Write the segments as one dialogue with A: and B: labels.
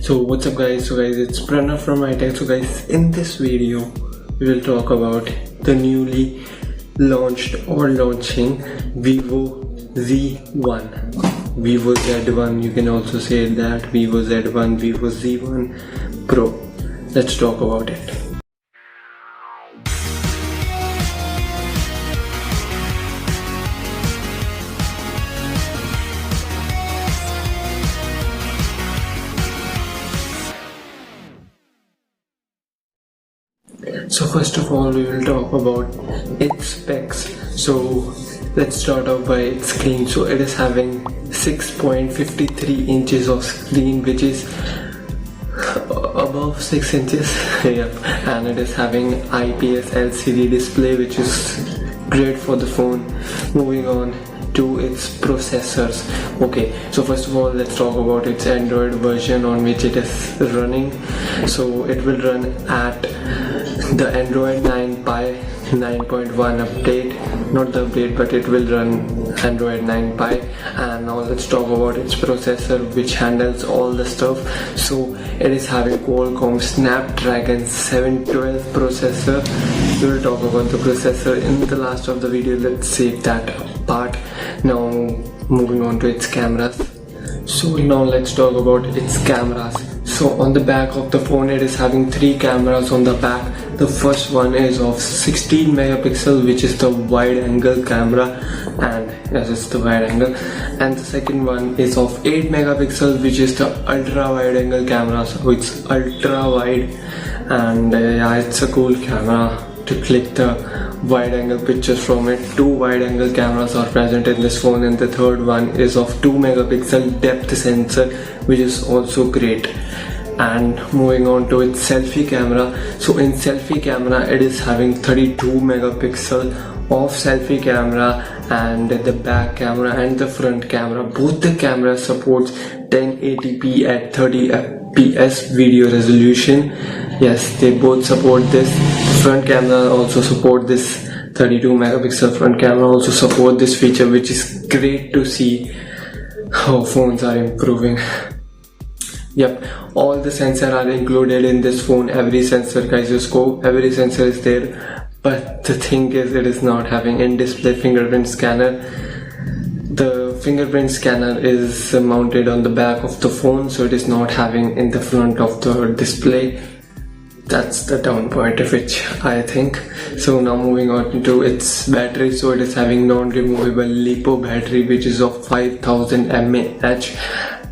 A: So what's up guys? So guys, it's Pranav from Hightech. So guys, in this video we will talk about the newly launched or launching Vivo Z1, Vivo Z1, you can also say that Vivo Z1, Vivo Z1 Pro. Let's talk about it. So first of all, we will talk about its specs. So let's start off by its screen. So it is having 6.53 inches of screen, which is above 6 inches. Yeah, and it is having IPS LCD display, which is great for the phone. Moving on to its processors. Okay, so first of all, let's talk about its Android version on which it is running. So it will run at the Android 9 Pie 9.1 update, not the update, but it will run Android 9 Pie. And now let's talk about its processor, which handles all the stuff. So it is having Qualcomm Snapdragon 712 processor. We will talk about the processor in the last of the video. Let's save that part. Now moving on to its cameras. So now let's talk about its cameras. So on the back of the phone, it is having 3 cameras on the back. The first one is of 16 megapixel, which is the wide angle camera, and yes, it's the wide angle. And the second one is of 8 megapixel, which is the ultra wide angle camera. So it's ultra wide, and yeah, it's a cool camera to click the wide angle pictures from it. 2 wide angle cameras are present in this phone, and the third one is of 2 megapixel depth sensor, which is also great. And moving on to its selfie camera. So in selfie camera, it is having 32 megapixel of selfie camera, and the back camera and the front camera, both the cameras supports 1080p at 30 fps video resolution. Yes, they both support this. The front camera also support this. 32 megapixel front camera also support this feature, which is great to see how phones are improving. Yep, all the sensors are included in this phone. Every sensor, gyroscope, every sensor is there. But the thing is, it is not having in-display fingerprint scanner. The fingerprint scanner is mounted on the back of the phone, so it is not having in the front of the display. That's the down point of which I think. So now moving on to its battery. So it is having non-removable LiPo battery, which is of 5000 mAh.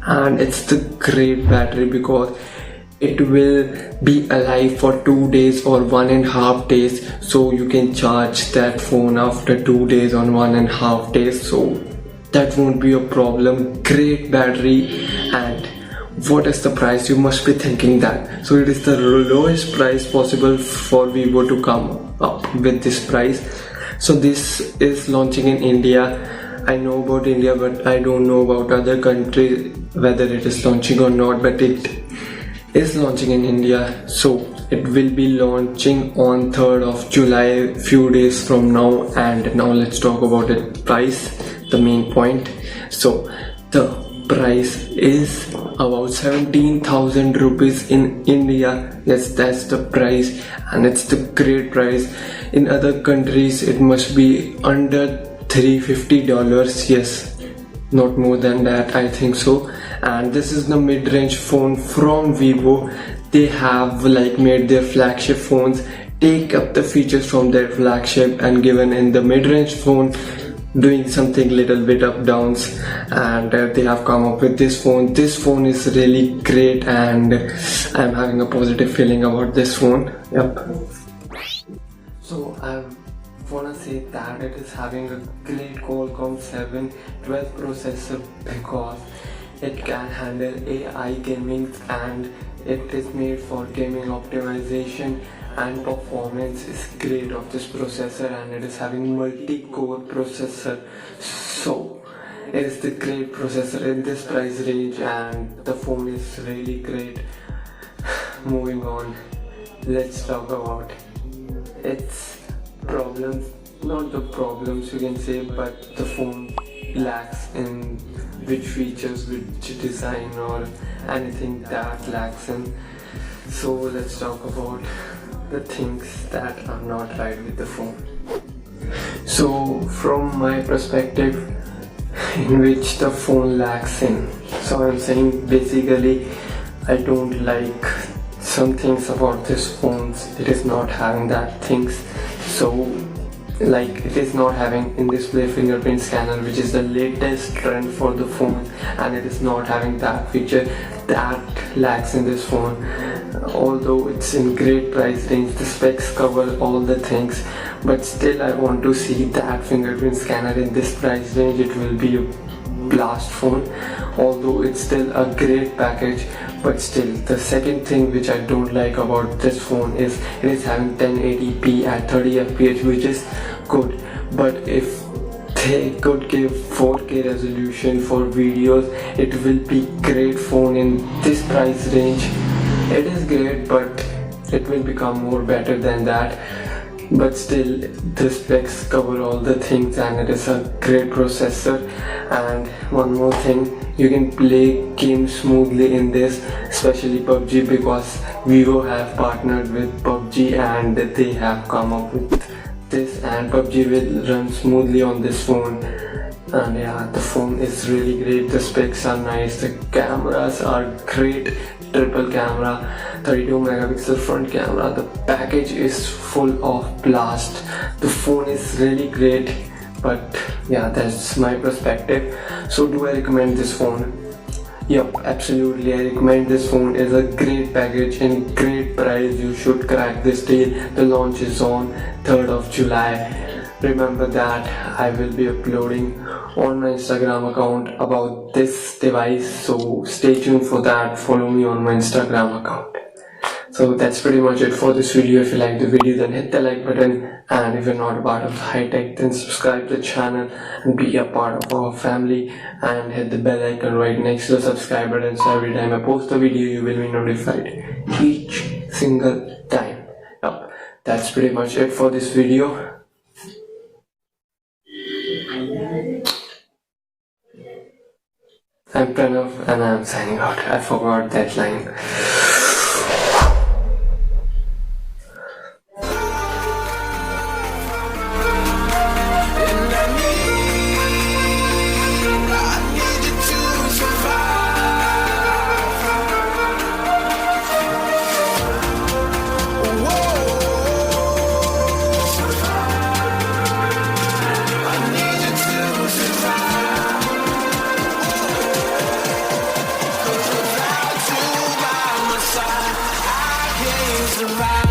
A: And it's the great battery because it will be alive for 2 days or 1.5 days. So you can charge that phone after 2 days or 1.5 days. So that won't be a problem. Great battery. And what is the price? You must be thinking that. So it is the lowest price possible for Vivo to come up with this price. So this is launching in India. I know about India, but I don't know about other countries whether it is launching or not, but it is launching in India. So it will be launching on 3rd of July, few days from now. And now let's talk about the price, the main point. So the price is about 17,000 rupees in India. Yes, that's the price, and it's the great price. In other countries it must be under $350. Yes, not more than that, I think so. And this is the mid-range phone from Vivo. They have like made their flagship phones take up the features from their flagship and given in the mid-range phone, doing something little bit up downs, and they have come up with this phone. This phone is really great, and I'm having a positive feeling about this phone. Yep. So I wanna say that it is having a great Qualcomm 712 processor because it can handle AI gaming, and it is made for gaming optimization, and performance is great of this processor, and it is having multi-core processor. So it is the great processor in this price range, and the phone is really great. Moving on, let's talk about its problems. Not the problems you can say, but the phone lacks in which features, which design, or anything that lacks in. So let's talk about the things that are not right with the phone. So from my perspective, in which the phone lacks in, so I'm saying basically I don't like some things about this phone. It is not having that things. So like it is not having in-display fingerprint scanner, which is the latest trend for the phone, and it is not having that feature that lacks in this phone. Although it's in great price range, the specs cover all the things, but still I want to see that fingerprint scanner in this price range. It will be a blast phone, although it's still a great package. But still, the second thing which I don't like about this phone is it is having 1080p at 30 fps, which is good, but if they could give 4K resolution for videos, it will be great phone in this price range. It is great, but it will become more better than that. But still, the specs cover all the things, and it is a great processor. And one more thing, you can play games smoothly in this, especially PUBG, because Vivo have partnered with PUBG and they have come up with this, and PUBG will run smoothly on this phone. And yeah, the phone is really great, the specs are nice, the cameras are great, triple camera, 32 megapixel front camera, the package is full of blast. The phone is really great, but yeah, that's my perspective. So do I recommend this phone? Yup, absolutely, I recommend this phone. Is a great package and great price. You should crack this deal. The launch is on 3rd of July. Remember that I will be uploading on my Instagram account about this device, so stay tuned for that. Follow me on my Instagram account. So that's pretty much it for this video. If you like the video, then hit the like button, and if you're not a part of Hightech, then subscribe to the channel and be a part of our family, and hit the bell icon right next to the subscribe button, so every time I post a video you will be notified each single time. Now, that's pretty much it for this video. I'm Pranav and I'm signing out. I forgot that line.
B: Survive.